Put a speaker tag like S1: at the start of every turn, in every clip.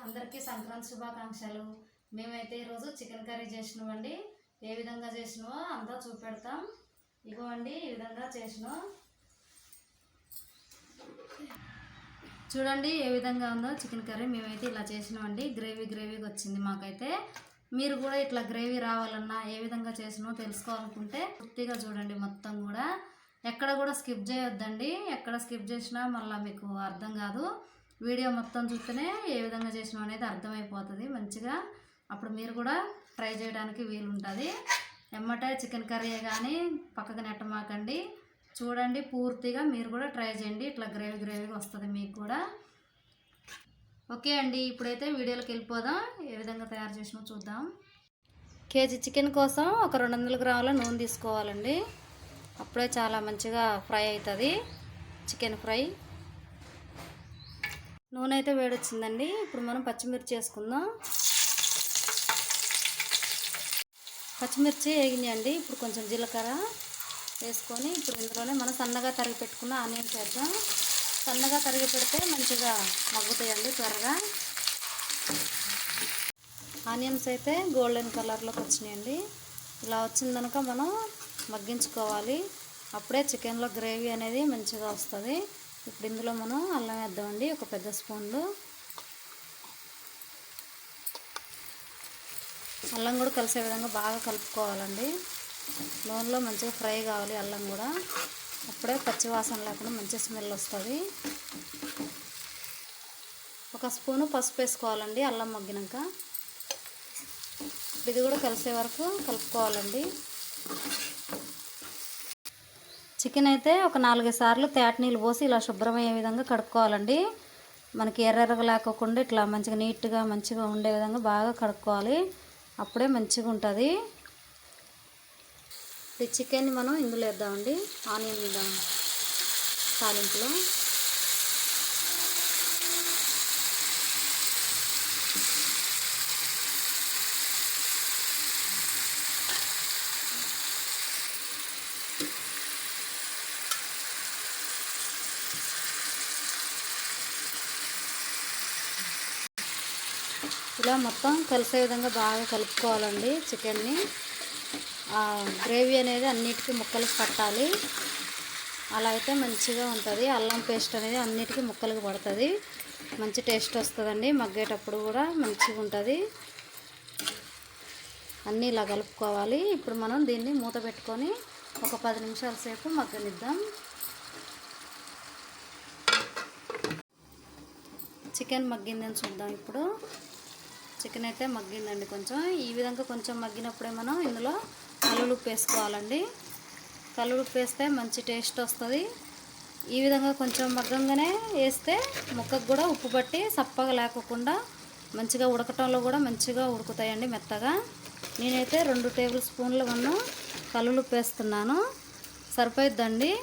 S1: అందరికీ సంక్రాంతి శుభాకాంక్షలు. మేమైతే ఈరోజు చికెన్ కర్రీ చేసినామండి. ఏ విధంగా చేసినామో అంతా చూపెడతాం. ఇగోండి ఈ విధంగా చేసినాం. చూడండి ఏ విధంగా ఉందో చికెన్ కర్రీ. మేమైతే ఇలా చేసినామండి. గ్రేవీగా వచ్చింది మాకైతే. మీరు కూడా ఇట్లా గ్రేవీ రావాలన్నా ఏ విధంగా చేసినో తెలుసుకోవాలనుకుంటే పూర్తిగా చూడండి. మొత్తం కూడా ఎక్కడ కూడా స్కిప్ చేయొద్దండి. ఎక్కడ స్కిప్ చేసినా మళ్ళీ మీకు అర్థం కాదు. వీడియో మొత్తం చూస్తేనే ఏ విధంగా చేసినాం అనేది అర్థమైపోతుంది మంచిగా. అప్పుడు మీరు కూడా ట్రై చేయడానికి వీలు ఉంటుంది. ఎమ్మటే చికెన్ కర్రీ కానీ పక్కకు నెట్టమాకండి. చూడండి పూర్తిగా మీరు కూడా ట్రై చేయండి. ఇట్లా గ్రేవీగా వస్తుంది మీకు కూడా. ఓకే అండి, ఇప్పుడైతే వీడియోలోకి వెళ్ళిపోదాం. ఏ విధంగా తయారు చేసినా చూద్దాం. కేజీ చికెన్ కోసం ఒక 200 గ్రాముల నూనె తీసుకోవాలండి. అప్పుడే చాలా మంచిగా ఫ్రై అవుతుంది చికెన్ ఫ్రై. నూనె అయితే వేడొచ్చిందండి. ఇప్పుడు మనం పచ్చిమిర్చి వేసుకుందాం. పచ్చిమిర్చి వేగినాయండి. ఇప్పుడు కొంచెం జీలకర్ర వేసుకొని ఇప్పుడు ఇందులోనే మనం సన్నగా తరిగి పెట్టుకున్న ఆనియన్స్ వేద్దాం. సన్నగా తరిగి పెడితే మంచిగా మగ్గుతాయండి త్వరగా. ఆనియన్స్ అయితే గోల్డెన్ కలర్లోకి వచ్చినాయండి. ఇలా వచ్చిందనుక మనం మగ్గించుకోవాలి. అప్పుడే చికెన్లో గ్రేవీ అనేది మంచిగా వస్తుంది. ఇప్పుడు ఇందులో మనం అల్లం వేద్దామండి. ఒక పెద్ద స్పూన్లు అల్లం కూడా కలిసే విధంగా బాగా కలుపుకోవాలండి. నూనెలో మంచిగా ఫ్రై కావాలి అల్లం కూడా. అప్పుడే పచ్చి వాసన లేకుండా మంచి స్మెల్ వస్తుంది. ఒక స్పూను పసుపు వేసుకోవాలండి అల్లం మగ్గినాక. ఇది కూడా కలిసే వరకు కలుపుకోవాలండి. చికెన్ అయితే ఒక 4 సార్లు తేట నీళ్ళు పోసి ఇలా శుభ్రమయ్యే విధంగా కడుక్కోవాలండి. మనకి ఎర్రగా లేకోకుండా ఇట్లా మంచిగా నీట్గా మంచిగా ఉండే విధంగా బాగా కడుక్కోవాలి. అప్పుడే మంచిగా ఉంటుంది. ఈ చికెన్ని మనం ఇందులో వేద్దామండి. ఆనియన్ తాలింపులో ఇలా మొత్తం కలిసే విధంగా బాగా కలుపుకోవాలండి చికెన్ని. గ్రేవీ అనేది అన్నిటికీ ముక్కలకు పట్టాలి. అలా అయితే మంచిగా ఉంటుంది. అల్లం పేస్ట్ అనేది అన్నిటికీ ముక్కలకు పడుతుంది. మంచి టేస్ట్ వస్తుందండి. మగ్గేటప్పుడు కూడా మంచిగా ఉంటుంది. అన్నీ ఇలా కలుపుకోవాలి. ఇప్పుడు మనం దీన్ని మూత పెట్టుకొని ఒక 10 నిమిషాల సేపు మగ్గనిద్దాం. చికెన్ మగ్గిందని చూద్దాం. ఇప్పుడు చికెన్ అయితే మగ్గిందండి. కొంచెం ఈ విధంగా కొంచెం మగ్గినప్పుడే మనం ఇందులో కల్లుప్పు వేసుకోవాలండి. కల్లుప్పు వేస్తే మంచి టేస్ట్ వస్తుంది. ఈ విధంగా కొంచెం మగ్గంగానే వేస్తే ముక్కకు కూడా ఉప్పు పట్టి సప్పగా లేకుండా మంచిగా ఉడకటంలో కూడా మంచిగా ఉడుకుతాయండి మెత్తగా. నేనైతే 2 టేబుల్ స్పూన్ల కల్లుప్పు వేస్తున్నాను. సరిపోయిద్దండి.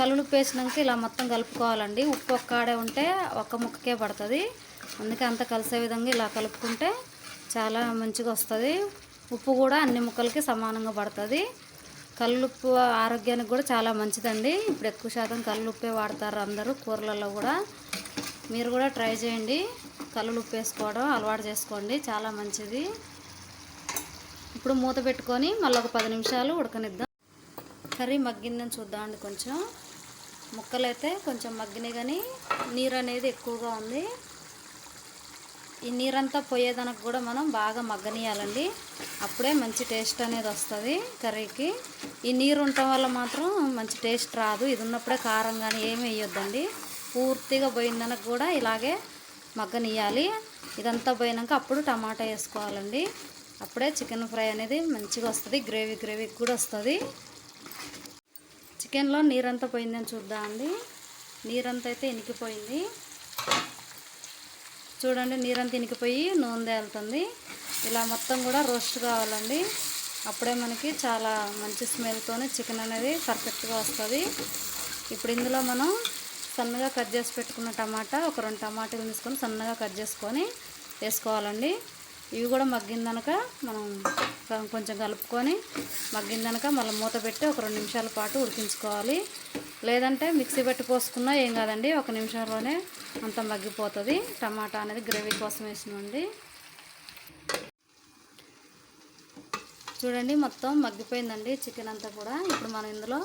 S1: కల్లుప్పు వేసినాక ఇలా మొత్తం కలుపుకోవాలండి. ఉప్పు ఒక్కడే ఉంటే ఒక్క ముక్కకే పడుతుంది. అందుకే అంత కలిసే విధంగా ఇలా కలుపుకుంటే చాలా మంచిగా వస్తుంది. ఉప్పు కూడా అన్ని ముక్కలకి సమానంగా పడుతుంది. కల్లుప్పు ఆరోగ్యానికి కూడా చాలా మంచిదండి. ఇప్పుడు ఎక్కువ శాతం కల్లుప్పే వాడతారు అందరూ కూరలలో కూడా. మీరు కూడా ట్రై చేయండి. కల్లుప్పు వేసుకోవడం అలవాటు చేసుకోండి, చాలా మంచిది. ఇప్పుడు మూత పెట్టుకొని మళ్ళీ ఒక 10 నిమిషాలు ఉడకనిద్దాం. కర్రీ మగ్గిందని చూద్దామండి. కొంచెం ముక్కలు అయితే కొంచెం మగ్గినాయి కానీ నీరు అనేది ఎక్కువగా ఉంది. ఈ నీరంతా పోయేదానికి కూడా మనం బాగా మగ్గనియాలండి. అప్పుడే మంచి టేస్ట్ అనేది వస్తుంది కర్రీకి. ఈ నీరు ఉండటం వల్ల మాత్రం మంచి టేస్ట్ రాదు. ఇది ఉన్నప్పుడే కారం కానీ ఏమి వేయొద్దండి. పూర్తిగా పోయిందనకు కూడా ఇలాగే మగ్గనియాలి. ఇదంతా పోయినాక అప్పుడు టమాటా వేసుకోవాలండి. అప్పుడే చికెన్ ఫ్రై అనేది మంచిగా వస్తుంది. గ్రేవీ కూడా వస్తుంది. చికెన్లో నీరంతా పోయిందని చూద్దామండి. నీరంతా అయితే ఇనికిపోయింది. చూడండి నీరంతా ఇనికిపోయి నూనె తేలుతుంది. ఇలా మొత్తం కూడా రోస్ట్ కావాలండి. అప్పుడే మనకి చాలా మంచి స్మెల్తోనే చికెన్ అనేది పర్ఫెక్ట్గా వస్తుంది. ఇప్పుడు ఇందులో మనం సన్నగా కట్ చేసి పెట్టుకున్న టమాటా ఒక 2 టమాటాలు తీసుకొని సన్నగా కట్ చేసుకొని వేసుకోవాలండి. ఇవి కూడా మగ్గిందనక మనం కొంచెం కలుపుకొని మగ్గిందనక మళ్ళీ మూత పెట్టి ఒక 2 నిమిషాల పాటు ఉడికించుకోవాలి. లేదంటే మిక్సీ పెట్టి పోసుకున్నా ఏం కాదండి, 1 నిమిషంలోనే అంతా మగ్గిపోతుంది. టమాటా అనేది గ్రేవీ కోసం వేసినండి. చూడండి మొత్తం మగ్గిపోయిందండి చికెన్ అంతా కూడా. ఇప్పుడు మనం ఇందులో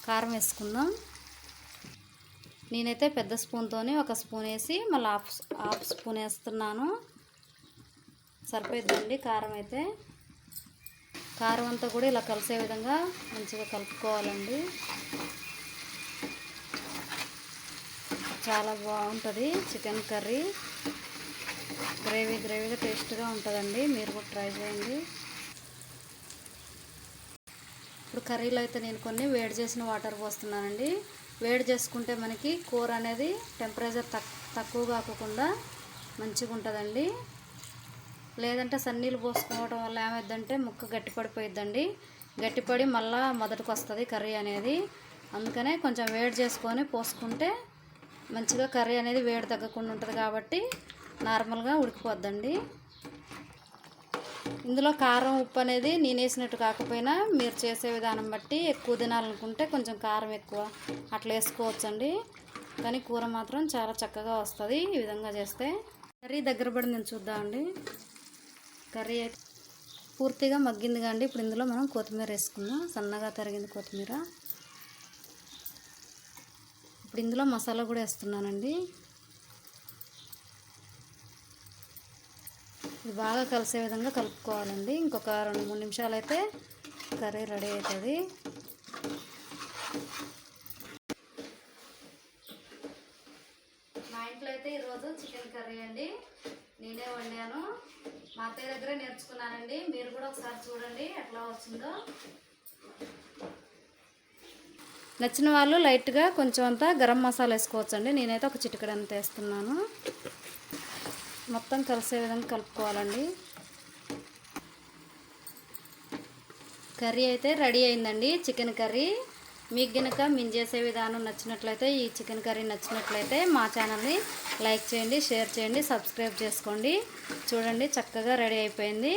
S1: కారం వేసుకుందాం. నేనైతే పెద్ద స్పూన్తోని 1 స్పూన్ వేసి మళ్ళీ హాఫ్ స్పూన్ వేస్తున్నాను. సరిపోతుందండి కారం అయితే. కారం అంతా కూడా ఇలా కలిసే విధంగా మంచిగా కలుపుకోవాలండి. చాలా బాగుంటుంది చికెన్ కర్రీ. గ్రేవీగా టేస్ట్గా ఉంటుందండి. మీరు కూడా ట్రై చేయండి. ఇప్పుడు కర్రీలో అయితే నేను కొన్ని వేడి చేసిన వాటర్ పోస్తున్నానండి. వేడి చేసుకుంటే మనకి కూర అనేది టెంపరేచర్ తక్కువ కాకుండా మంచిగా ఉంటుందండి. లేదంటే సన్నీళ్ళు పోసుకోవడం వల్ల ఏమైందంటే ముక్క గట్టిపడిపోయిద్దండి. గట్టిపడి మళ్ళీ మొదటికి వస్తుంది కర్రీ అనేది. అందుకనే కొంచెం వేడి చేసుకొని పోసుకుంటే మంచిగా కర్రీ అనేది వేడి తగ్గకుండా ఉంటుంది కాబట్టి నార్మల్గా ఉడికిపోద్దండి. ఇందులో కారం ఉప్పు అనేది నేను వేసినట్టు కాకపోయినా మీరు చేసే విధానం బట్టి ఎక్కువ తినాలనుకుంటే కొంచెం కారం ఎక్కువ అట్లా వేసుకోవచ్చండి. కానీ కూర మాత్రం చాలా చక్కగా వస్తుంది ఈ విధంగా చేస్తే. కర్రీ దగ్గర పడింది చూద్దామండి. కర్రీ అయితే పూర్తిగా మగ్గింది కాండి. ఇప్పుడు ఇందులో మనం కొత్తిమీర వేసుకుందాం, సన్నగా తరిగింది కొత్తిమీర. ఇప్పుడు ఇందులో మసాలా కూడా వేస్తున్నానండి. ఇది బాగా కలిసే విధంగా కలుపుకోవాలండి. ఇంకొక 2-3 నిమిషాలు అయితే కర్రీ రెడీ అవుతుంది. మా ఇంట్లో అయితే ఈరోజు చికెన్ కర్రీ అండి నేనే వండాను. మా అత్తయ్య దగ్గరే నేర్చుకున్నానండి. మీరు కూడా ఒకసారి చూడండి ఎట్లా వచ్చిందో. నచ్చిన వాళ్ళు లైట్గా కొంచెం అంతా గరం మసాలా వేసుకోవచ్చండి. నేనైతే ఒక చిటికెడంత వేస్తున్నాను. మొత్తం కలిసే విధంగా కలుపుకోవాలండి. కర్రీ అయితే రెడీ అయిందండి చికెన్ కర్రీ. మీకు గనుక మేము చేసే విధానం నచ్చినట్లయితే, ఈ చికెన్ కర్రీ నచ్చినట్లయితే మా ఛానల్ని లైక్ చేయండి, షేర్ చేయండి, సబ్స్క్రైబ్ చేసుకోండి. చూడండి చక్కగా రెడీ అయిపోయింది.